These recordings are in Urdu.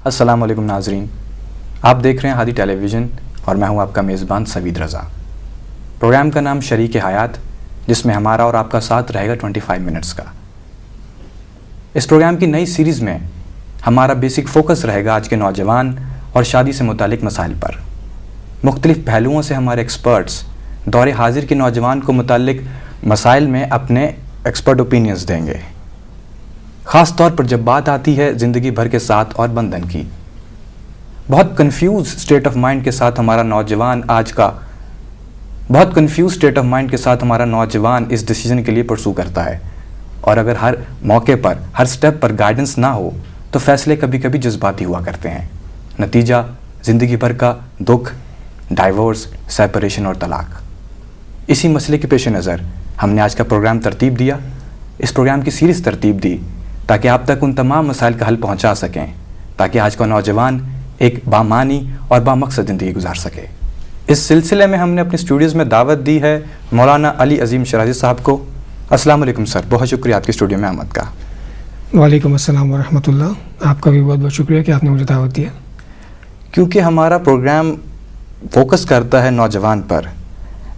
السلام علیکم ناظرین، آپ دیکھ رہے ہیں ہادی ٹیلی ویژن اور میں ہوں آپ کا میزبان سوید رضا۔ پروگرام کا نام شریک حیات، جس میں ہمارا اور آپ کا ساتھ رہے گا 25 منٹس کا۔ اس پروگرام کی نئی سیریز میں ہمارا بیسک فوکس رہے گا آج کے نوجوان اور شادی سے متعلق مسائل پر۔ مختلف پہلوؤں سے ہمارے ایکسپرٹس دور حاضر کے نوجوان کو متعلق مسائل میں اپنے ایکسپرٹ اوپینینز دیں گے، خاص طور پر جب بات آتی ہے زندگی بھر کے ساتھ اور بندھن کی۔ بہت کنفیوز اسٹیٹ آف مائنڈ کے ساتھ ہمارا نوجوان اس ڈیسیجن کے لیے پرسو کرتا ہے، اور اگر ہر موقع پر ہر سٹیپ پر گائیڈنس نہ ہو تو فیصلے کبھی کبھی جذباتی ہوا کرتے ہیں۔ نتیجہ زندگی بھر کا دکھ، ڈائیورس، سیپریشن اور طلاق۔ اسی مسئلے کے پیش نظر ہم نے آج کا پروگرام ترتیب دیا، اس پروگرام کی سیریز ترتیب دی تاکہ آپ تک ان تمام مسائل کا حل پہنچا سکیں، تاکہ آج کا نوجوان ایک بامعنی اور بامقصد زندگی گزار سکے۔ اس سلسلے میں ہم نے اپنے اسٹوڈیوز میں دعوت دی ہے مولانا علی عظیم شرازی صاحب کو۔ السلام علیکم سر، بہت شکریہ آپ کے اسٹوڈیو میں آمد کا۔ وعلیکم السلام ورحمۃ اللہ، آپ کا بھی بہت بہت شکریہ کہ آپ نے مجھے دعوت دیا۔ کیونکہ ہمارا پروگرام فوکس کرتا ہے نوجوان پر،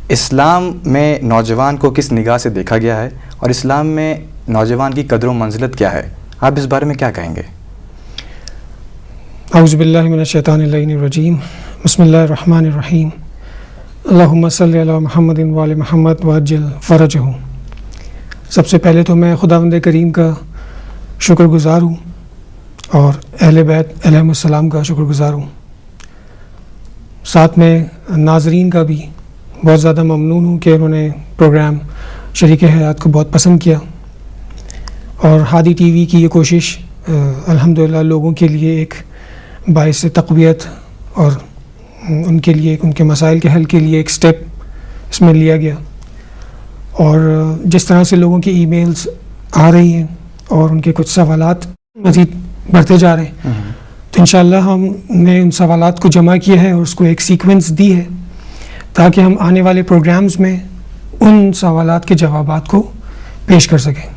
اسلام میں نوجوان کو کس نگاہ سے دیکھا گیا ہے اور اسلام میں نوجوان کی قدر و منزلت کیا ہے، آپ اس بارے میں کیا کہیں گے؟ اعوذ باللہ من الشیطان اللعین الرجیم، بسم اللہ الرحمن الرحیم، اللہم صلی علی محمد وعلی محمد وعجل فرجہ۔ سب سے پہلے تو میں خداوند کریم کا شکر گزار ہوں اور اہل بیت علیہم السلام کا شکر گزار ہوں، ساتھ میں ناظرین کا بھی بہت زیادہ ممنون ہوں کہ انہوں نے پروگرام شریک حیات کو بہت پسند کیا، اور ہادی ٹی وی کی یہ کوشش الحمدللہ لوگوں کے لیے ایک باعث تقویت اور ان کے لیے ان کے مسائل کے حل کے لیے ایک سٹیپ اس میں لیا گیا۔ اور جس طرح سے لوگوں کی ای میلز آ رہی ہیں اور ان کے کچھ سوالات مزید بڑھتے جا رہے ہیں، تو انشاءاللہ ہم نے ان سوالات کو جمع کیا ہے اور اس کو ایک سیکوینس دی ہے تاکہ ہم آنے والے پروگرامز میں ان سوالات کے جوابات کو پیش کر سکیں۔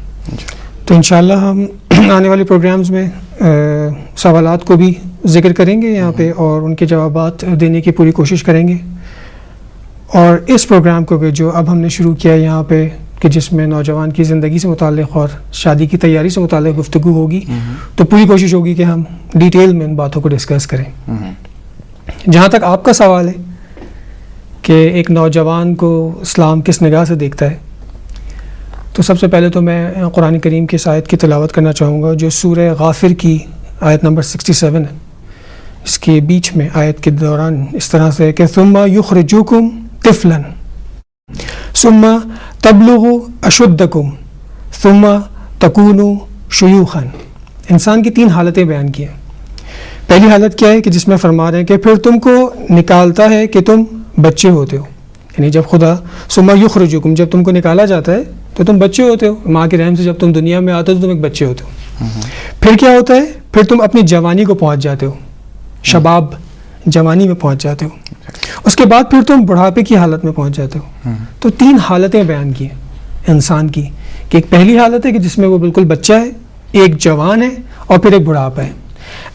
تو انشاءاللہ ہم آنے والے پروگرامز میں سوالات کو بھی ذکر کریں گے یہاں پہ اور ان کے جوابات دینے کی پوری کوشش کریں گے۔ اور اس پروگرام کو بھی جو اب ہم نے شروع کیا ہے یہاں پہ کہ جس میں نوجوان کی زندگی سے متعلق اور شادی کی تیاری سے متعلق گفتگو ہوگی، تو پوری کوشش ہوگی کہ ہم ڈیٹیل میں ان باتوں کو ڈسکس کریں۔ جہاں تک آپ کا سوال ہے کہ ایک نوجوان کو اسلام کس نگاہ سے دیکھتا ہے، تو سب سے پہلے تو میں قرآن کریم کی اس آیت کی تلاوت کرنا چاہوں گا جو سورہ غافر کی آیت نمبر 67 ہے۔ اس کے بیچ میں آیت کے دوران اس طرح سے کہ ثم یخرجکم طفلا ثم تبلغوا اشدکم ثم تکونوا شیوخا۔ انسان کی 3 حالتیں بیان کی ہیں۔ پہلی حالت کیا ہے کہ جس میں فرما رہے ہیں کہ پھر تم کو نکالتا ہے کہ تم بچے ہوتے ہو، یعنی جب خدا ثم یخرجکم، جب تم کو نکالا جاتا ہے تو تم بچے ہوتے ہو، ماں کے رحم سے جب تم دنیا میں آتے ہو تو تم ایک بچے ہوتے ہو۔ پھر کیا ہوتا ہے؟ پھر تم اپنی جوانی کو پہنچ جاتے ہو، شباب جوانی میں پہنچ جاتے ہو، اس کے بعد پھر تم بڑھاپے کی حالت میں پہنچ جاتے ہو۔ تو 3 حالتیں بیان کی ہیں انسان کی، کہ ایک پہلی حالت ہے کہ جس میں وہ بالکل بچہ ہے، ایک جوان ہے، اور پھر ایک بڑھاپا ہے۔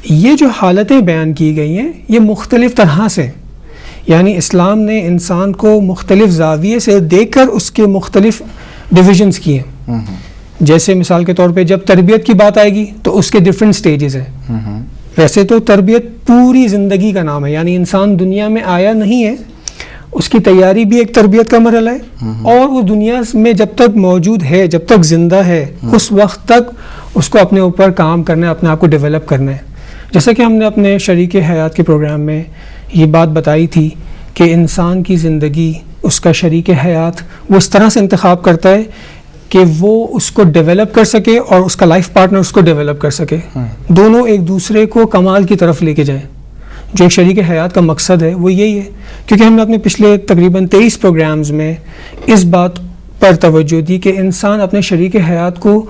یہ جو حالتیں بیان کی گئی ہیں یہ مختلف طرح سے، یعنی اسلام نے انسان کو مختلف زاویے سے دیکھ کر اس کے مختلف ڈویژنز کیے ہیں۔ جیسے مثال کے طور پہ جب تربیت کی بات آئے گی تو اس کے ڈفرینٹ سٹیجز ہیں۔ ویسے تو تربیت پوری زندگی کا نام ہے، یعنی انسان دنیا میں آیا نہیں ہے، اس کی تیاری بھی ایک تربیت کا مرحلہ ہے، اور وہ دنیا میں جب تک موجود ہے، جب تک زندہ ہے، اس وقت تک اس کو اپنے اوپر کام کرنا ہے، اپنے آپ کو ڈیولپ کرنا ہے۔ جیسا کہ ہم نے اپنے شریک حیات کے پروگرام میں یہ بات بتائی تھی کہ انسان کی زندگی، اس کا شریک حیات وہ اس طرح سے انتخاب کرتا ہے کہ وہ اس کو ڈیولپ کر سکے اور اس کا لائف پارٹنر اس کو ڈیولپ کر سکے، دونوں ایک دوسرے کو کمال کی طرف لے کے جائیں۔ جو ایک شریک حیات کا مقصد ہے وہ یہی ہے، کیونکہ ہم نے اپنے پچھلے تقریباً 23 پروگرامز میں اس بات پر توجہ دی کہ انسان اپنے شریک حیات کو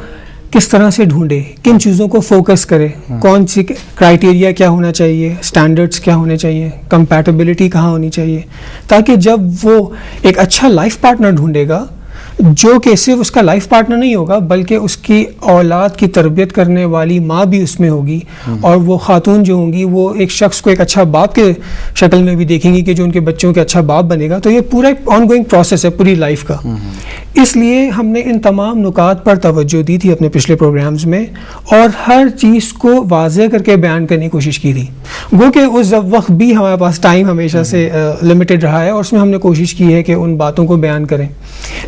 کس طرح سے ڈھونڈے، کن چیزوں کو فوکس کرے، کون سی کرائٹیریا کیا ہونا چاہیے، سٹینڈرڈز کیا ہونے چاہیے، کمپیٹیبلٹی کہاں ہونی چاہیے، تاکہ جب وہ ایک اچھا لائف پارٹنر ڈھونڈے گا جو کہ صرف اس کا لائف پارٹنر نہیں ہوگا بلکہ اس کی اولاد کی تربیت کرنے والی ماں بھی اس میں ہوگی, اور وہ خاتون جو ہوں گی وہ ایک شخص کو ایک اچھا باپ کے شکل میں بھی دیکھیں گی کہ جو ان کے بچوں کے اچھا باپ بنے گا. تو یہ پورا ایک آن گوئنگ پروسیس ہے پوری لائف کا. اس لیے ہم نے ان تمام نکات پر توجہ دی تھی اپنے پچھلے پروگرامز میں, اور ہر چیز کو واضح کر کے بیان کرنے کی کوشش کی تھی. گو کہ اس وقت بھی ہمارے پاس ٹائم ہمیشہ سے لمیٹڈ رہا ہے, اور اس میں ہم نے کوشش کی ہے کہ ان باتوں کو بیان کریں,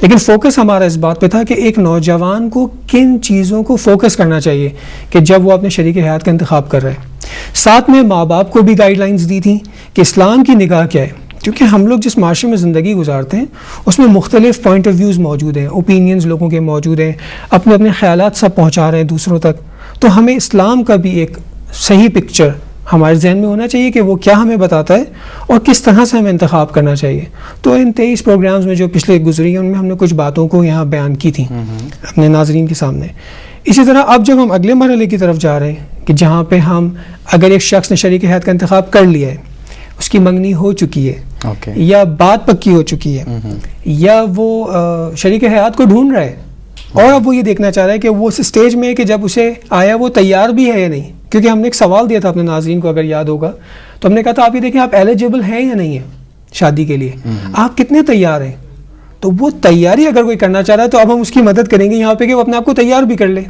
لیکن فوکس ہمارا اس بات پہ تھا کہ ایک نوجوان کو کن چیزوں کو فوکس کرنا چاہیے کہ جب وہ اپنے شریک حیات کا انتخاب کر رہے ہیں. ساتھ میں ماں باپ کو بھی گائیڈ لائنز دی تھیں کہ اسلام کی نگاہ کیا ہے, کیونکہ ہم لوگ جس معاشرے میں زندگی گزارتے ہیں اس میں مختلف پوائنٹ آف ویوز موجود ہیں, اوپینینز لوگوں کے موجود ہیں, اپنے اپنے خیالات سب پہنچا رہے ہیں دوسروں تک. تو ہمیں اسلام کا بھی ایک صحیح پکچر ہمارے ذہن میں ہونا چاہیے کہ وہ کیا ہمیں بتاتا ہے اور کس طرح سے ہمیں انتخاب کرنا چاہیے. تو ان 23 پروگرامز میں جو پچھلے گزری ہیں ان میں ہم نے کچھ باتوں کو یہاں بیان کی تھیں اپنے ناظرین کے سامنے. اسی طرح اب جب ہم اگلے مرحلے کی طرف جا رہے ہیں کہ جہاں پہ ہم اگر ایک شخص نے شریک حیات کا انتخاب کر لیا ہے, اس کی منگنی ہو چکی ہے یا بات پکی ہو چکی ہے, یا وہ شریک حیات کو ڈھونڈ رہا ہے, اور اب وہ یہ دیکھنا چاہ رہا ہے کہ وہ اس اسٹیج میں ہے کہ جب اسے آیا وہ تیار بھی ہے یا نہیں. کیونکہ ہم نے ایک سوال دیا تھا اپنے ناظرین کو, اگر یاد ہوگا, تو ہم نے کہا تھا آپ یہ دیکھیں آپ ایلیجیبل ہیں یا نہیں ہیں شادی کے لیے, آپ کتنے تیار ہیں. تو وہ تیاری اگر کوئی کرنا چاہ رہا ہے تو اب ہم اس کی مدد کریں گے یہاں پہ کہ وہ اپنے آپ کو تیار بھی کر لے,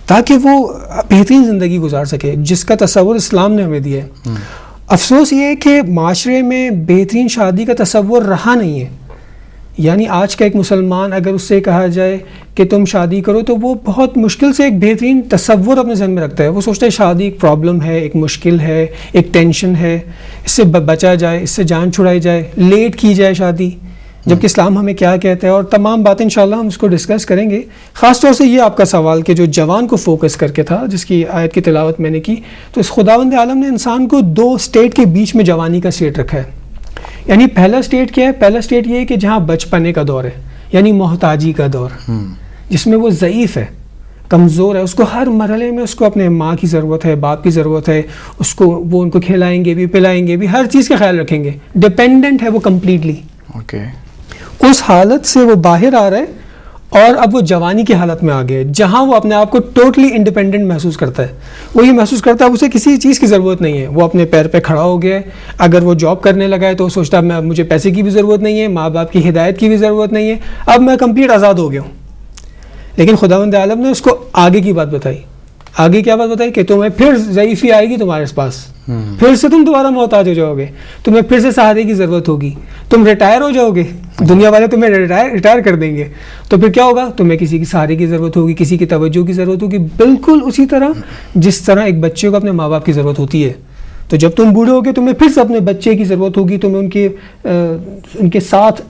تاکہ وہ بہترین زندگی گزار سکے جس کا تصور اسلام نے ہمیں دیا ہے. افسوس یہ ہے کہ معاشرے میں بہترین شادی کا تصور رہا نہیں ہے. یعنی آج کا ایک مسلمان اگر اس سے کہا جائے کہ تم شادی کرو تو وہ بہت مشکل سے ایک بہترین تصور اپنے ذہن میں رکھتا ہے. وہ سوچتا ہے شادی ایک پرابلم ہے, ایک مشکل ہے, ایک ٹینشن ہے, اس سے بچا جائے, اس سے جان چھڑائی جائے, لیٹ کی جائے شادی, جبکہ اسلام ہمیں کیا کہتا ہے. اور تمام باتیں انشاءاللہ ہم اس کو ڈسکس کریں گے. خاص طور سے یہ آپ کا سوال کہ جو جوان کو فوکس کر کے تھا, جس کی آیت کی تلاوت میں نے کی, تو اس خداوند عالم نے انسان کو 2 اسٹیٹ کے بیچ میں جوانی کا اسٹیٹ رکھا ہے. یعنی پہلا اسٹیٹ کیا ہے؟ پہلا اسٹیٹ یہ ہے کہ جہاں بچپنے کا دور ہے, یعنی محتاجی کا دور, جس میں وہ ضعیف ہے, کمزور ہے, اس کو ہر مرحلے میں اس کو اپنے ماں کی ضرورت ہے, باپ کی ضرورت ہے, اس کو وہ ان کو کھلائیں گے بھی, پلائیں گے بھی, ہر چیز کا خیال رکھیں گے, ڈپینڈنٹ ہے وہ کمپلیٹلی. اس حالت سے وہ باہر آ رہا ہے اور اب وہ جوانی کی حالت میں آ گیا ہے, جہاں وہ اپنے آپ کو ٹوٹلی انڈیپینڈنٹ محسوس کرتا ہے. وہ یہ محسوس کرتا ہے اسے کسی چیز کی ضرورت نہیں ہے, وہ اپنے پیر پہ کھڑا ہو گیا ہے. اگر وہ جاب کرنے لگا ہے تو وہ سوچتا ہے مجھے پیسے کی بھی ضرورت نہیں ہے, ماں باپ کی ہدایت کی بھی ضرورت نہیں ہے, اب میں کمپلیٹ آزاد ہو گیا ہوں. لیکن خداوند عالم نے اس کو آگے کی بات بتائی. آگے کیا بات بتائی؟ کہ تمہیں پھر ضعیفی آئے گی تمہارے پاس, پھر سے تم دوبارہ محتاج ہو جاؤ گے, تمہیں پھر سے سہارے کی ضرورت ہوگی, تم ریٹائر ہو جاؤ گے, دنیا والے تمہیں ریٹائر کر دیں گے, تو پھر کیا ہوگا؟ تمہیں کسی کی سہارے کی ضرورت ہوگی, کسی کی توجہ کی ضرورت ہوگی, بالکل اسی طرح جس طرح ایک بچے کو اپنے ماں باپ کی ضرورت ہوتی ہے. تو جب تم بوڑھے ہوگے تمہیں پھر سے اپنے بچے کی ضرورت ہوگی, تمہیں ان کے ساتھ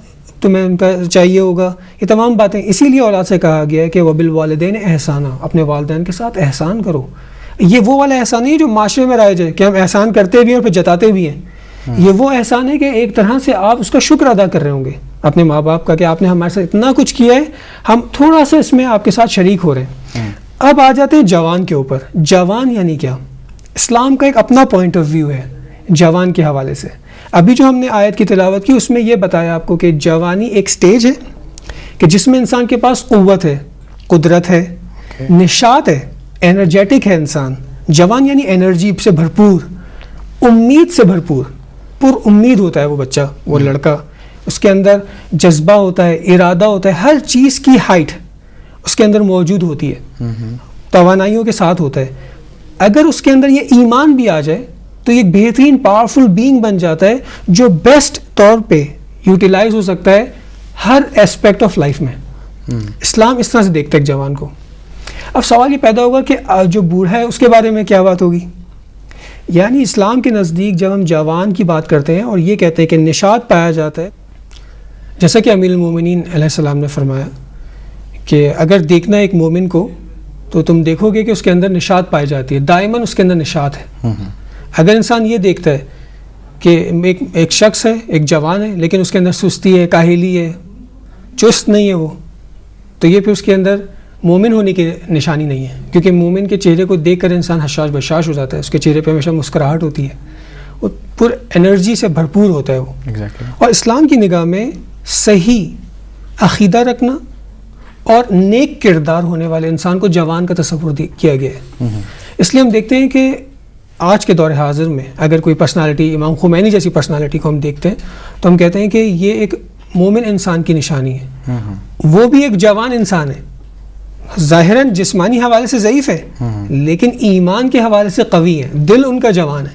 تمہیں ان کا چاہیے ہوگا. یہ تمام باتیں اسی لیے اولاد سے کہا گیا ہے کہ وبالوالدین احسانا, اپنے والدین کے ساتھ احسان کرو. یہ وہ والا احسان نہیں جو معاشرے میں رائج ہے کہ ہم احسان کرتے بھی ہیں اور پھر جتاتے بھی ہیں. یہ وہ احسان ہے کہ ایک طرح سے آپ اس کا شکر ادا کر رہے ہوں گے اپنے ماں باپ کا کہ آپ نے ہمارے ساتھ اتنا کچھ کیا ہے, ہم تھوڑا سا اس میں آپ کے ساتھ شریک ہو رہے ہیں. اب آ جاتے ہیں جوان کے اوپر. جوان یعنی کیا؟ اسلام کا ایک اپنا پوائنٹ آف ویو ہے جوان کے حوالے سے. ابھی جو ہم نے آیت کی تلاوت کی اس میں یہ بتایا آپ کو کہ جوانی ایک سٹیج ہے کہ جس میں انسان کے پاس قوت ہے, قدرت ہے, نشاط ہے, انرجیٹک ہے انسان. جوان یعنی انرجی سے بھرپور, امید سے بھرپور, پر امید ہوتا ہے وہ بچہ, وہ لڑکا. اس کے اندر جذبہ ہوتا ہے, ارادہ ہوتا ہے, ہر چیز کی ہائٹ اس کے اندر موجود ہوتی ہے, توانائیوں کے ساتھ ہوتا ہے. اگر اس کے اندر یہ ایمان بھی آ جائے تو یہ ایک بہترین پاورفل بینگ بن جاتا ہے جو بیسٹ طور پہ یوٹیلائز ہو سکتا ہے ہر ایسپیکٹ آف لائف میں. اسلام اس طرح سے دیکھتا ہے ایک جوان کو. اب سوال یہ پیدا ہوگا کہ جو بوڑھا ہے اس کے بارے میں کیا بات ہوگی؟ یعنی اسلام کے نزدیک جب ہم جوان کی بات کرتے ہیں اور یہ کہتے ہیں کہ نشاط پایا جاتا ہے, جیسا کہ امیر المومنین علیہ السلام نے فرمایا کہ اگر دیکھنا ایک مومن کو تو تم دیکھو گے کہ اس کے اندر نشاط پائی جاتی ہے, دائماً اس کے اندر نشاط ہے. اگر انسان یہ دیکھتا ہے کہ ایک شخص ہے, ایک جوان ہے, لیکن اس کے اندر سستی ہے, کاہلی ہے, چست نہیں ہے وہ, تو یہ پھر اس کے اندر مومن ہونے کی نشانی نہیں ہے. کیونکہ مومن کے چہرے کو دیکھ کر انسان حشاش بشاش ہو جاتا ہے, اس کے چہرے پہ ہمیشہ مسکراہٹ ہوتی ہے, وہ پر انرجی سے بھرپور ہوتا ہے وہ. اور اسلام کی نگاہ میں صحیح عقیدہ رکھنا اور نیک کردار ہونے والے انسان کو جوان کا تصور کیا گیا ہے. اس لیے ہم دیکھتے ہیں کہ آج کے دور حاضر میں اگر کوئی پرسنالٹی امام خمینی جیسی پرسنالٹی کو ہم دیکھتے ہیں تو ہم کہتے ہیں کہ یہ ایک مومن انسان کی نشانی ہے. وہ بھی ایک جوان انسان ہے, ظاہراً جسمانی حوالے سے ضعیف ہے لیکن ایمان کے حوالے سے قوی ہے, دل ان کا جوان ہے.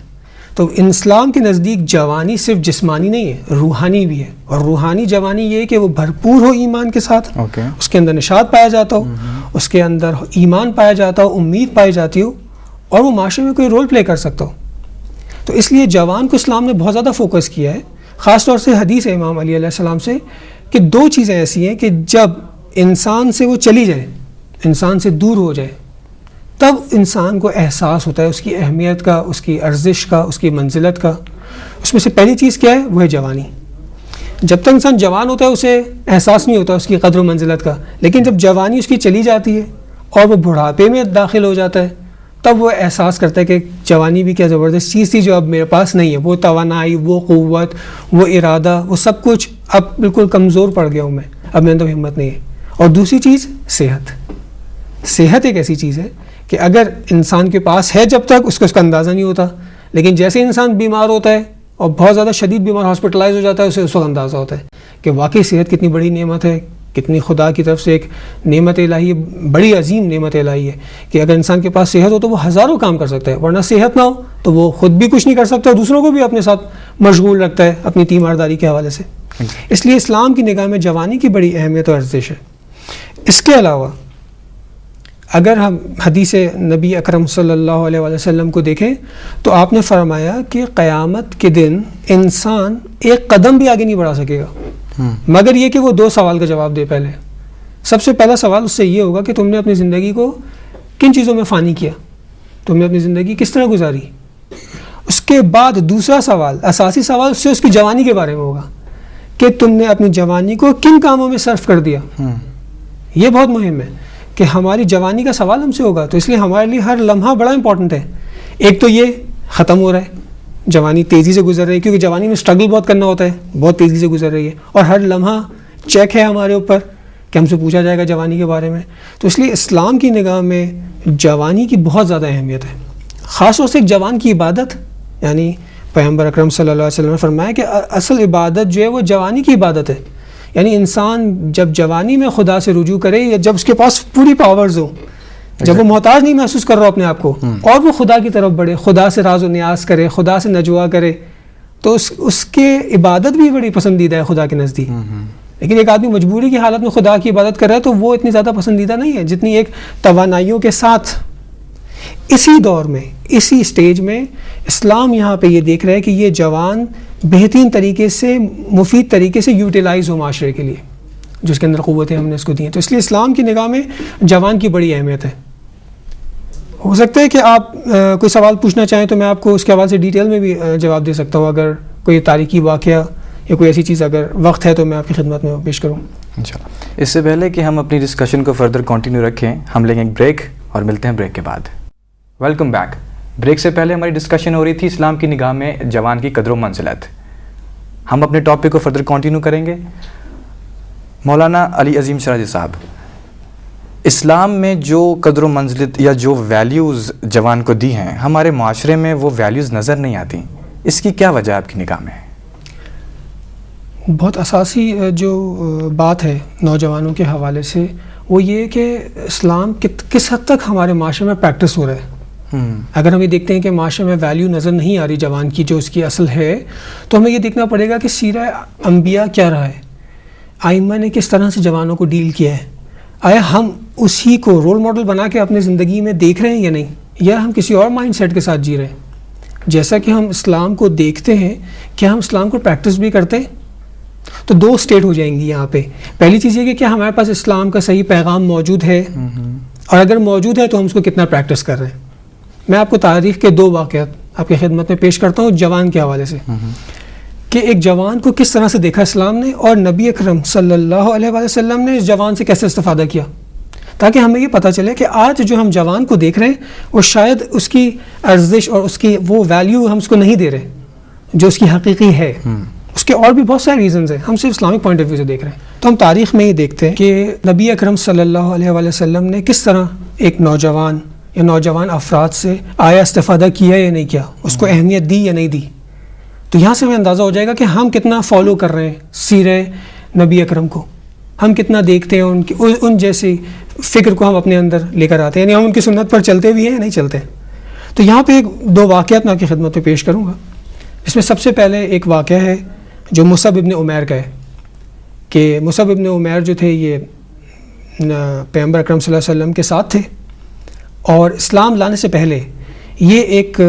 تو اسلام کے نزدیک جوانی صرف جسمانی نہیں ہے, روحانی بھی ہے. اور روحانی جوانی یہ ہے کہ وہ بھرپور ہو ایمان کے ساتھ, اس کے اندر نشاط پایا جاتا ہو, اس کے اندر ایمان پایا جاتا ہو, امید پائی جاتی ہو, اور وہ معاشرے میں کوئی رول پلے کر سکتا ہو. تو اس لیے جوان کو اسلام نے بہت زیادہ فوکس کیا ہے. خاص طور سے حدیث ہے امام علی علیہ السلام سے کہ 2 چیزیں ایسی ہیں کہ جب انسان سے وہ چلی جائے, انسان سے دور ہو جائے, تب انسان کو احساس ہوتا ہے اس کی اہمیت کا, اس کی ارزش کا, اس کی منزلت کا. اس میں سے پہلی چیز کیا ہے, وہ ہے جوانی. جب تک انسان جوان ہوتا ہے اسے احساس نہیں ہوتا اس کی قدر و منزلت کا, لیکن جب جوانی اس کی چلی جاتی ہے اور وہ بڑھاپے میں داخل ہو جاتا ہے تب وہ احساس کرتا ہے کہ جوانی بھی کیا زبردست چیز تھی جو اب میرے پاس نہیں ہے. وہ توانائی, وہ قوت, وہ ارادہ, وہ سب کچھ اب بالکل کمزور پڑ گیا ہوں میں, اب میرے اندر ہمت نہیں ہے. اور دوسری چیز صحت. صحت ایک ایسی چیز ہے کہ اگر انسان کے پاس ہے جب تک اس کا اندازہ نہیں ہوتا, لیکن جیسے انسان بیمار ہوتا ہے اور بہت زیادہ شدید بیمار ہاسپٹلائز ہو جاتا ہے اسے اس وقت اندازہ ہوتا ہے کہ واقعی صحت کتنی بڑی نعمت ہے, کتنی خدا کی طرف سے ایک نعمت الہی, بڑی عظیم نعمت الہی ہے کہ اگر انسان کے پاس صحت ہو تو وہ ہزاروں کام کر سکتا ہے, ورنہ صحت نہ ہو تو وہ خود بھی کچھ نہیں کر سکتا اور دوسروں کو بھی اپنے ساتھ مشغول رکھتا ہے اپنی تیمارداری کے حوالے سے. اس لیے اسلام کی نگاہ میں جوانی کی بڑی اہمیت اور ارزش ہے. اس کے علاوہ اگر ہم حدیث نبی اکرم صلی اللہ علیہ وسلم کو دیکھیں تو آپ نے فرمایا کہ قیامت کے دن انسان ایک قدم بھی آگے نہیں بڑھا سکے گا مگر یہ کہ وہ 2 سوال کا جواب دے. پہلے سب سے پہلا سوال اس سے یہ ہوگا کہ تم نے اپنی زندگی کو کن چیزوں میں فانی کیا, تم نے اپنی زندگی کس طرح گزاری. اس کے بعد دوسرا سوال, اساسی سوال, اس سے اس کی جوانی کے بارے میں ہوگا کہ تم نے اپنی جوانی کو کن کاموں میں صرف کر دیا. یہ بہت مہم ہے کہ ہماری جوانی کا سوال ہم سے ہوگا. تو اس لیے ہمارے لیے ہر لمحہ بڑا امپورٹنٹ ہے. ایک تو یہ ختم ہو رہا ہے, جوانی تیزی سے گزر رہی ہے, کیونکہ جوانی میں اسٹرگل بہت کرنا ہوتا ہے, بہت تیزی سے گزر رہی ہے, اور ہر لمحہ چیک ہے ہمارے اوپر کہ ہم سے پوچھا جائے گا جوانی کے بارے میں. تو اس لیے اسلام کی نگاہ میں جوانی کی بہت زیادہ اہمیت ہے. خاص طور سے ایک جوان کی عبادت, یعنی پیغمبر اکرم صلی اللہ علیہ وسلم نے فرمایا کہ اصل عبادت جو ہے وہ جوانی کی عبادت ہے. یعنی انسان جب جوانی میں خدا سے رجوع کرے, یا جب اس کے پاس پوری پاورز ہوں, جب وہ محتاج نہیں محسوس کر رہا اپنے آپ کو, اور وہ خدا کی طرف بڑھے, خدا سے راز و نیاز کرے, خدا سے نجوا کرے, تو اس کے عبادت بھی بڑی پسندیدہ ہے خدا کے نزدیک. لیکن ایک آدمی مجبوری کی حالت میں خدا کی عبادت کر رہا ہے تو وہ اتنی زیادہ پسندیدہ نہیں ہے جتنی ایک توانائیوں کے ساتھ. اسی دور میں, اسی اسٹیج میں اسلام یہاں پہ یہ دیکھ رہا ہے کہ یہ جوان بہترین طریقے سے, مفید طریقے سے یوٹیلائز ہو معاشرے کے لیے, جو اس کے اندر قوتیں ہم نے اس کو دی ہیں. تو اس لیے اسلام کی نگاہ میں جوان کی بڑی اہمیت ہے. ہو سکتا ہے کہ آپ کوئی سوال پوچھنا چاہیں تو میں آپ کو اس کے حوالے سے ڈیٹیل میں بھی جواب دے سکتا ہوں. اگر کوئی تاریخی واقعہ یا کوئی ایسی چیز اگر وقت ہے تو میں آپ کی خدمت میں پیش کروں انشاءاللہ. اس سے پہلے کہ ہم اپنی ڈسکشن کو فردر کنٹینیو رکھیں, ہم لیں گے ایک بریک اور ملتے ہیں بریک کے بعد. Welcome back. بریک سے پہلے ہماری ڈسکشن ہو رہی تھی اسلام کی نگاہ میں جوان کی قدر و منزلت. ہم اپنے ٹاپک کو فردر کنٹینیو کریں گے. مولانا علی عظیم شرازی صاحب, اسلام میں جو قدر و منزلت یا جو ویلیوز جوان کو دی ہیں, ہمارے معاشرے میں وہ ویلیوز نظر نہیں آتی. اس کی کیا وجہ آپ کی نگاہ میں ہے؟ بہت اساسی جو بات ہے نوجوانوں کے حوالے سے وہ یہ کہ اسلام کس حد تک ہمارے معاشرے میں پریکٹس ہو رہا ہے. اگر ہم یہ دیکھتے ہیں کہ معاشرے میں ویلیو نظر نہیں آ رہی جوان کی جو اس کی اصل ہے, تو ہمیں یہ دیکھنا پڑے گا کہ سیرہ انبیاء کیا رہا ہے, آئمہ نے کس طرح سے جوانوں کو ڈیل کیا ہے. آیا ہم اسی کو رول ماڈل بنا کے اپنی زندگی میں دیکھ رہے ہیں یا نہیں, یا ہم کسی اور مائنڈ سیٹ کے ساتھ جی رہے ہیں. جیسا کہ ہم اسلام کو دیکھتے ہیں, کیا ہم اسلام کو پریکٹس بھی کرتے ہیں؟ تو 2 اسٹیٹ ہو جائیں گی یہاں پہ. پہلی چیز یہ کہ کیا ہمارے پاس اسلام کا صحیح پیغام موجود ہے, اور اگر موجود ہے تو ہم اس کو کتنا پریکٹس کر رہے ہیں. میں آپ کو تاریخ کے 2 واقعات آپ کی خدمت میں پیش کرتا ہوں جوان کے حوالے سے, کہ ایک جوان کو کس طرح سے دیکھا اسلام نے, اور نبی اکرم صلی اللہ علیہ وسلم نے اس جوان سے کیسے استفادہ کیا, تاکہ ہمیں یہ پتہ چلے کہ آج جو ہم جوان کو دیکھ رہے ہیں وہ شاید اس کی ارزش اور اس کی وہ ویلیو ہم اس کو نہیں دے رہے جو اس کی حقیقی ہے. اس کے اور بھی بہت سارے ریزنز ہیں, ہم صرف اسلامک پوائنٹ آف ویو سے دیکھ رہے ہیں. تو ہم تاریخ میں ہی دیکھتے ہیں کہ نبی اکرم صلی اللہ علیہ وآلہ وسلم نے کس طرح ایک نوجوان یا نوجوان افراد سے آیا استفادہ کیا یا نہیں کیا، اس کو اہمیت دی یا نہیں دی. تو یہاں سے ہمیں اندازہ ہو جائے گا کہ ہم کتنا فالو کر رہے ہیں سیرے نبی اکرم کو، ہم کتنا دیکھتے ہیں ان جیسی فکر کو ہم اپنے اندر لے کر آتے ہیں، یعنی ہم ان کی سنت پر چلتے بھی ہیں یا نہیں چلتے. تو یہاں پہ دو واقعات میں آپ کی خدمت میں پیش کروں گا. اس میں سب سے پہلے ایک واقعہ ہے جو مصعب ابن عمیر کا ہے کہ مصعب ابن عمیر جو تھے یہ پیغمبر اکرم صلی اللہ علیہ وسلم کے ساتھ تھے، اور اسلام لانے سے پہلے یہ ایک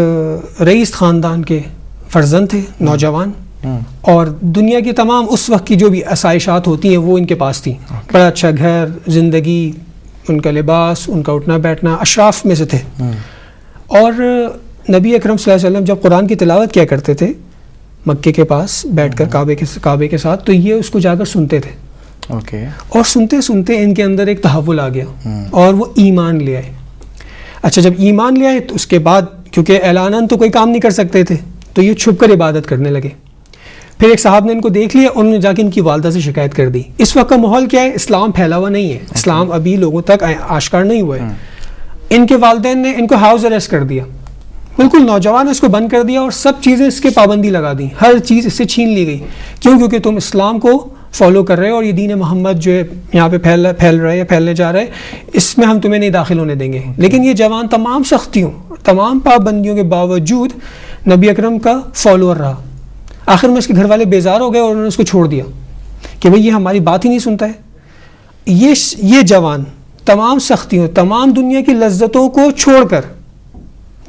رئیس خاندان کے فرزند تھے، نوجوان، اور دنیا کی تمام اس وقت کی جو بھی آسائشات ہوتی ہیں وہ ان کے پاس تھیں. بڑا اچھا گھر، زندگی، ان کا لباس، ان کا اٹھنا بیٹھنا اشراف میں سے تھے. اور نبی اکرم صلی اللہ علیہ وسلم جب قرآن کی تلاوت کیا کرتے تھے مکے کے پاس بیٹھ کر کعبے کے ساتھ، تو یہ اس کو جا کر سنتے تھے. اور سنتے سنتے ان کے اندر ایک تحول آ گیا اور وہ ایمان لے آئے. اچھا، جب ایمان لے آئے تو اس کے بعد کیونکہ اعلاناً تو کوئی کام نہیں کر سکتے تھے تو یہ چھپ کر عبادت کرنے لگے. پھر ایک صاحب نے ان کو دیکھ لیا، انہوں نے جا کے ان کی والدہ سے شکایت کر دی. اس وقت کا ماحول کیا ہے؟ اسلام پھیلا ہوا نہیں ہے، اسلام ابھی لوگوں تک آشکار نہیں ہوا ہے. ان کے والدین نے ان کو ہاؤس اریسٹ کر دیا، بالکل نوجوان اس کو بند کر دیا اور سب چیزیں اس کے پابندی لگا دی، ہر چیز اس سے چھین لی گئی. کیوں؟ کیونکہ تم اسلام کو فالو کر رہے ہو اور یہ دین محمد جو ہے یہاں پہ پھیل رہا ہے یا پھیلنے جا رہا ہے، اس میں ہم تمہیں نہیں داخل ہونے دیں گے. لیکن یہ جوان تمام سختیوں، تمام پابندیوں کے باوجود نبی اکرم کا فالوور رہا. آخر میں اس کے گھر والے بیزار ہو گئے اور انہوں نے اس کو چھوڑ دیا کہ بھئی یہ ہماری بات ہی نہیں سنتا ہے. یہ جوان تمام سختیوں، تمام دنیا کی لذتوں کو چھوڑ کر،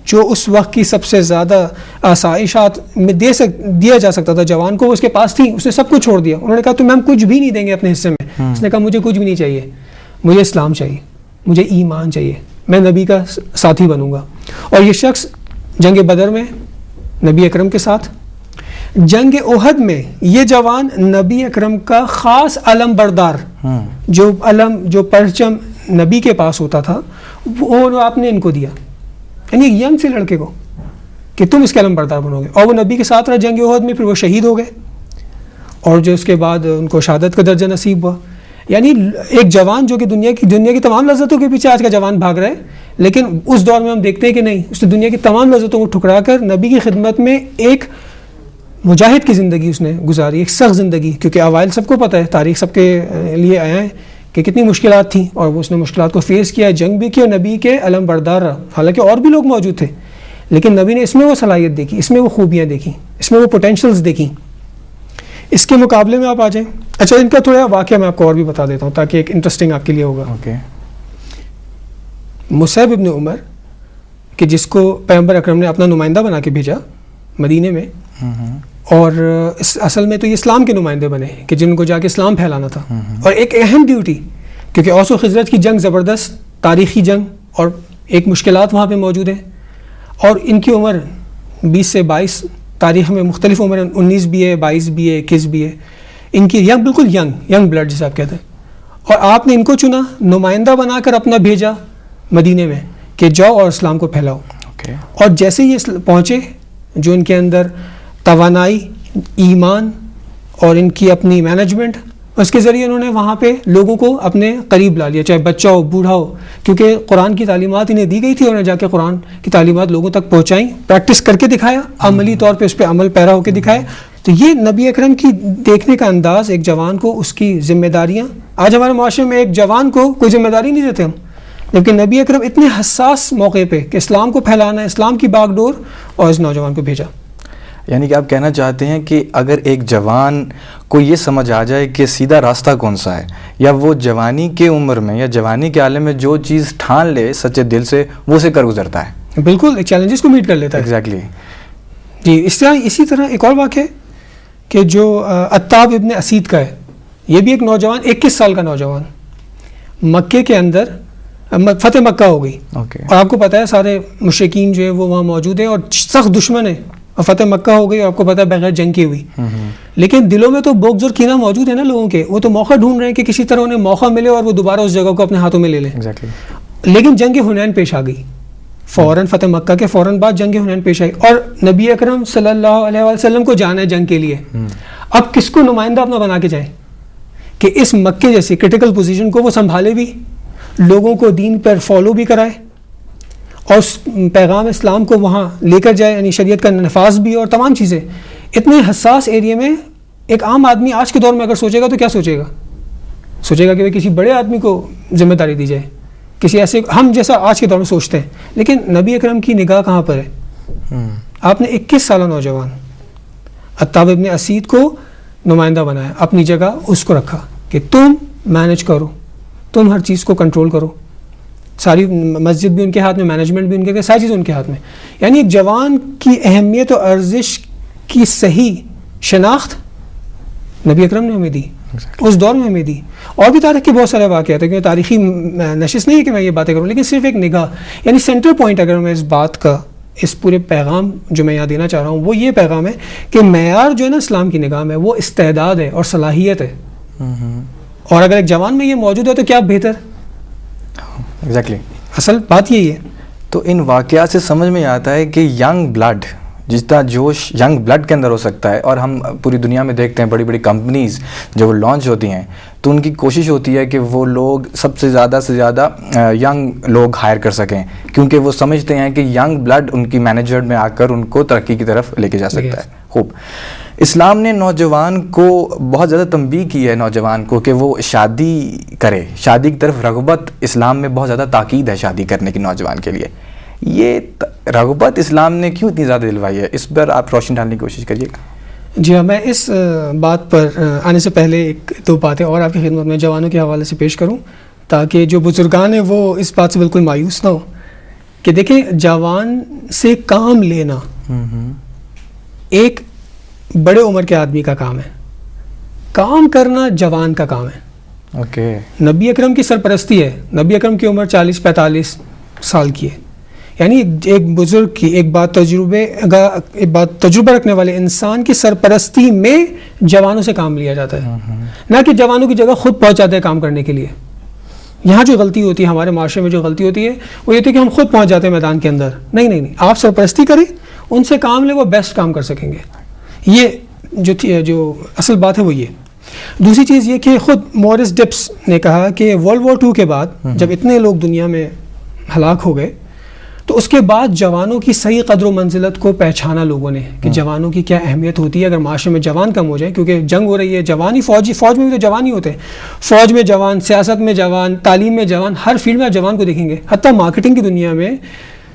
جو اس وقت کی سب سے زیادہ آسائشات میں دیا جا سکتا تھا جوان کو، وہ اس کے پاس تھی، اس نے سب کچھ چھوڑ دیا. انہوں نے کہا تمہیں ہم کچھ بھی نہیں دیں گے اپنے حصے میں. اس نے کہا مجھے کچھ بھی نہیں چاہیے، مجھے اسلام چاہیے، مجھے ایمان چاہیے، میں نبی کا ساتھی بنوں گا. اور یہ شخص جنگ بدر میں نبی اکرم کے ساتھ، جنگ احد میں یہ جوان نبی اکرم کا خاص علم بردار، جو پرچم نبی کے پاس ہوتا تھا وہ آپ نے ان کو دیا، یعنی ایک ینگ سے لڑکے کو کہ تم اس کے علم بردار بنو گے. اور وہ نبی کے ساتھ رہا جنگ احد میں، پھر وہ شہید ہو گئے اور جو اس کے بعد ان کو شہادت کا درجہ نصیب ہوا. یعنی ایک جوان جو کہ دنیا کی تمام لذتوں کے پیچھے آج کا جوان بھاگ رہا ہے، لیکن اس دور میں ہم دیکھتے ہیں کہ نہیں، اس نے دنیا کی تمام لذتوں کو ٹھکرا کر نبی کی خدمت میں ایک مجاہد کی زندگی اس نے گزاری، ایک سخت زندگی. کیونکہ اوائل سب کو پتہ ہے، تاریخ سب کے لیے آیا ہے کہ کتنی مشکلات تھیں اور وہ اس نے مشکلات کو فیس کیا، جنگ بھی کی اور نبی کے علم بردار رہا. حالانکہ اور بھی لوگ موجود تھے، لیکن نبی نے اس میں وہ صلاحیت دیکھی، اس میں وہ خوبیاں دیکھیں، اس میں وہ پوٹینشلز دیکھیں. اس کے مقابلے میں آپ آ جائیں. اچھا، ان کا تھوڑا واقعہ میں آپ کو اور بھی بتا دیتا ہوں تاکہ ایک انٹرسٹنگ آپ کے لیے ہوگا. مصعب ابن عمر کہ جس کو پیغمبر اکرم نے اپنا نمائندہ بنا کے بھیجا مدینے میں، اور اصل میں تو یہ اسلام کے نمائندے بنے کہ جن کو جا کے اسلام پھیلانا تھا. اور ایک اہم ڈیوٹی، کیونکہ اوس و خزرج کی جنگ زبردست تاریخی جنگ اور ایک مشکلات وہاں پہ موجود ہیں، اور ان کی عمر 20 سے 22، تاریخ میں مختلف عمر 19 بھی ہے، 22 بھی ہے، 21 بھی ہے. ان کی بالکل ینگ بلڈ جسے آپ کہتے ہیں. اور آپ نے ان کو چنا، نمائندہ بنا کر اپنا بھیجا مدینے میں کہ جاؤ اور اسلام کو پھیلاؤ. اور جیسے یہ پہنچے، جو ان کے اندر توانائی، ایمان اور ان کی اپنی مینجمنٹ، اس کے ذریعے انہوں نے وہاں پہ لوگوں کو اپنے قریب لا لیا، چاہے بچہ ہو، بوڑھا ہو، کیونکہ قرآن کی تعلیمات انہیں دی گئی تھی. انہوں نے جا کے قرآن کی تعلیمات لوگوں تک پہنچائیں، پریکٹس کر کے دکھایا، عملی طور پہ اس پہ عمل پیرا ہو کے دکھایا. تو یہ نبی اکرم کی دیکھنے کا انداز، ایک جوان کو اس کی ذمہ داریاں. آج ہمارے معاشرے میں ایک جوان کو کوئی ذمہ داری نہیں دیتے ہم، لیکن نبی اکرم اتنے حساس موقع پہ کہ اسلام کو پھیلانا ہے، اسلام کی باغ ڈور، اور اس نوجوان کو بھیجا. یعنی کہ آپ کہنا چاہتے ہیں کہ اگر ایک جوان کو یہ سمجھ آ جائے کہ سیدھا راستہ کون سا ہے، یا وہ جوانی کے عمر میں یا جوانی کے عالم میں جو چیز ٹھان لے سچے دل سے، وہ اسے کر گزرتا ہے، بالکل چیلنجز کو میٹ کر لیتا ہے. ایگزیکٹلی. جی، اسی طرح ایک اور واقعہ ہے کہ جو عتاب ابن اسید کا ہے. یہ بھی ایک نوجوان، 21 سال کا نوجوان، مکے کے اندر فتح مکہ ہو گئی، اور آپ کو پتہ ہے سارے مشرکین جو ہے وہ وہاں موجود ہیں اور سخت دشمن ہے، اور فتح مکہ ہو گئی، اور آپ کو پتہ ہے بغیر جنگ کی ہوئی. لیکن دلوں میں تو بغض اور کینہ موجود ہے نا لوگوں کے. وہ تو موقع ڈھونڈ رہے ہیں کہ کسی طرح انہیں موقع ملے اور وہ دوبارہ اس جگہ کو اپنے ہاتھوں میں لے لیں. لیکن جنگ حنین پیش آ گئی، فوراً فتح مکہ کے فوراً بعد جنگ حنین پیش آئی، اور نبی اکرم صلی اللہ علیہ وسلم کو جانا ہے جنگ کے لیے. اب کس کو نمائندہ اپنا بنا کے جائیں کہ اس مکے جیسی کرٹیکل پوزیشن کو وہ سنبھالے بھی, لوگوں کو دین پر فالو بھی کرائے, اور پیغام اسلام کو وہاں لے کر جائے, یعنی شریعت کا نفاذ بھی, اور تمام چیزیں. اتنے حساس ایریے میں ایک عام آدمی آج کے دور میں اگر سوچے گا تو کیا سوچے گا؟ سوچے گا کہ کسی بڑے آدمی کو ذمہ داری دی جائے, کسی ایسے ہم جیسا آج کے دور میں سوچتے ہیں. لیکن نبی اکرم کی نگاہ کہاں پر ہے؟ آپ نے 21 سالہ نوجوان عتاب ابن اسید کو نمائندہ بنایا, اپنی جگہ اس کو رکھا کہ تم مینج کرو, تم ہر چیز کو کنٹرول کرو, ساری مسجد بھی ان کے ہاتھ میں, مینجمنٹ بھی ان کے, ساری چیزیں ان کے ہاتھ میں. یعنی ایک جوان کی اہمیت و ارزش کی صحیح شناخت نبی اکرم نے ہمیں دی, اس دور میں ہمیں دی. اور بھی تاریخ کے بہت سارے واقعات ہیں, کیونکہ تاریخی نشست نہیں ہے کہ میں یہ باتیں کروں, لیکن صرف ایک نگاہ, یعنی سینٹر پوائنٹ اگر میں اس بات کا, اس پورے پیغام جو میں یہاں دینا چاہ رہا ہوں وہ یہ پیغام ہے کہ معیار جو ہے نا اسلام کی نگاہ میں وہ استعداد ہے اور صلاحیت ہے. اور اگر ایک جوان میں یہ موجود ہے تو کیا بہتر. ایگزیکٹلی, اصل بات یہی ہے. تو ان واقعات سے سمجھ میں آتا ہے کہ ینگ بلڈ, جتنا جوش ینگ بلڈ کے اندر ہو سکتا ہے, اور ہم پوری دنیا میں دیکھتے ہیں بڑی بڑی کمپنیز جب وہ لانچ ہوتی ہیں تو ان کی کوشش ہوتی ہے کہ وہ لوگ سب سے زیادہ ینگ لوگ ہائر کر سکیں, کیونکہ وہ سمجھتے ہیں کہ ینگ بلڈ ان کی مینجمنٹ میں آ کر ان کو ترقی کی طرف لے کے جا سکتا ہے. خوب, اسلام نے نوجوان کو بہت زیادہ تنبیہ کی ہے, نوجوان کو, کہ وہ شادی کرے, شادی کی طرف رغبت اسلام میں بہت زیادہ تاکید ہے شادی کرنے کی نوجوان کے لیے. یہ رغبت اسلام نے کیوں اتنی زیادہ دلوائی ہے, اس پر آپ روشنی ڈالنے کی کوشش کریے گا. جی ہاں, میں اس بات پر آنے سے پہلے ایک دو باتیں اور آپ کی خدمت میں جوانوں کے حوالے سے پیش کروں, تاکہ جو بزرگان ہیں وہ اس بات سے بالکل مایوس نہ ہو. کہ دیکھیں, جوان سے کام لینا ایک بڑے عمر کے آدمی کا کام ہے, کام کرنا جوان کا کام ہے. اوکے, نبی اکرم کی سرپرستی ہے, نبی اکرم کی عمر 40-45 سال کی ہے, یعنی ایک بزرگ کی, ایک بات تجربہ رکھنے والے انسان کی سرپرستی میں جوانوں سے کام لیا جاتا ہے, نہ کہ جوانوں کی جگہ خود پہنچ جاتے ہیں کام کرنے کے لیے. یہاں جو غلطی ہوتی ہے, ہمارے معاشرے میں جو غلطی ہوتی ہے وہ یہ تھی کہ ہم خود پہنچ جاتے ہیں میدان کے اندر. نہیں, آپ سرپرستی کریں, ان سے کام لیں, وہ بیسٹ کام کر سکیں گے. یہ جو اصل بات ہے وہ یہ. دوسری چیز یہ کہ خود مورس ڈپس نے کہا کہ ورلڈ وار 2 کے بعد جب اتنے لوگ دنیا میں ہلاک ہو گئے تو اس کے بعد جوانوں کی صحیح قدر و منزلت کو پہچانا لوگوں نے, کہ جوانوں کی کیا اہمیت ہوتی ہے اگر معاشرے میں جوان کم ہو جائے. کیونکہ جنگ ہو رہی ہے, جوان ہی فوج میں بھی تو جوان ہی ہوتے ہیں, فوج میں جوان, سیاست میں جوان, تعلیم میں جوان, ہر فیلڈ میں آپ جوان کو دیکھیں گے. حتیٰ مارکیٹنگ کی دنیا میں,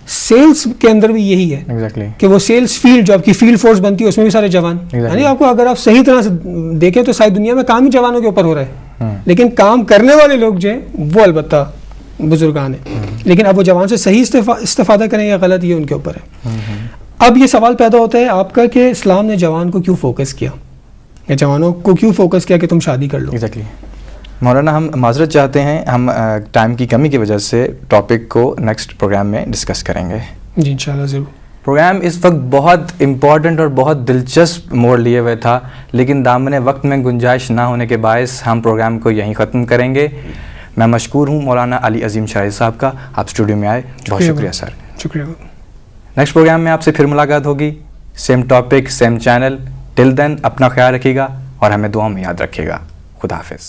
سیلز کے اندر بھی یہی ہے کہ وہ سیلز فیلڈ جو آپ کی فیلڈ فورس بنتی ہے اس میں بھی سارے جوان. یعنی آپ کو اگر آپ صحیح طرح سے دیکھیں تو ساری دنیا میں کام ہی جوانوں کے اوپر ہو رہا ہے, لیکن کام کرنے والے لوگ جو ہیں وہ البتہ بزرگان ہیں. لیکن اب وہ جوان سے صحیح استفادہ کریں یا غلط, یہ ان کے اوپر ہے. اب یہ سوال پیدا ہوتا ہے آپ کا کہ اسلام نے جوان کو کیوں فوکس کیا, یا جوانوں کو کیوں فوکس کیا کہ تم شادی کر لو. مولانا, ہم معذرت چاہتے ہیں, ہم ٹائم کی کمی کی وجہ سے ٹاپک کو نیکسٹ پروگرام میں ڈسکس کریں گے. جی انشاءاللہ ضرور. پروگرام اس وقت بہت امپورٹنٹ اور بہت دلچسپ موڑ لیے ہوئے تھا, لیکن دامن وقت میں گنجائش نہ ہونے کے باعث ہم پروگرام کو یہیں ختم کریں گے. میں مشکور ہوں مولانا علی عظیم شاہد صاحب کا, آپ اسٹوڈیو میں آئے, بہت شکریہ سر. شکریہ. نیکسٹ پروگرام میں آپ سے پھر ملاقات ہوگی, سیم ٹاپک, سیم چینل. ٹل دین اپنا خیال رکھیے گا اور ہمیں دعاؤں میں یاد رکھیے گا. خدا حافظ.